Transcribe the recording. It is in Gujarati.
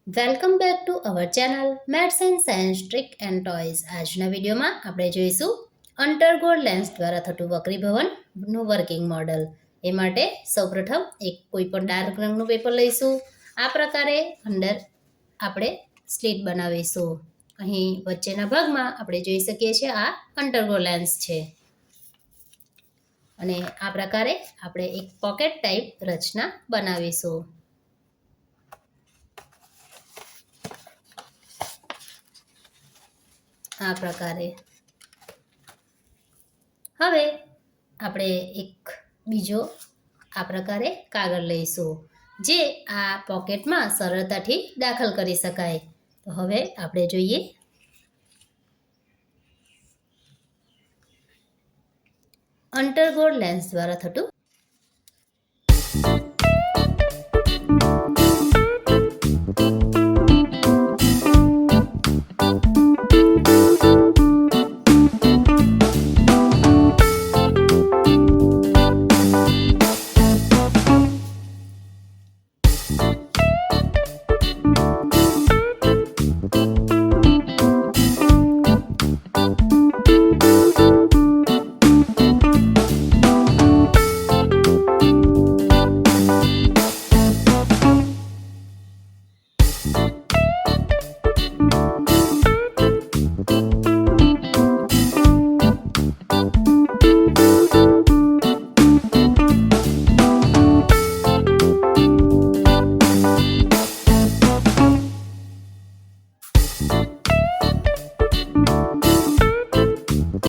Welcome back to our channel maths and science trick and toys. આજના વિડીયોમાં આપણે જોઈશું અંડરગોડ લેન્સ દ્વારા થતું વક્રીભવનનું વર્કિંગ મોડલ. એ માટે સૌપ્રથમ કોઈ પણ ડાર્ક રંગનું પેપર લઈશું. આ પ્રકારે અંદર આપણે સ્લીટ બનાવીશું. અહીં વચ્ચેના ભાગમાં આપણે જોઈ શકીએ છીએ આ અંડરગોડ લેન્સ છે અને આ પ્રકારે આપણે એક પોકેટ ટાઈપ રચના બનાવીશું. આ પ્રકારે હવે આપણે એક બીજો આ પ્રકારે કાગળ લઈશું જે આ પોકેટમાં સરળતાથી દાખલ કરી શકાય. તો હવે આપણે જોઈએ અંડરગોડ લેન્સ દ્વારા થતું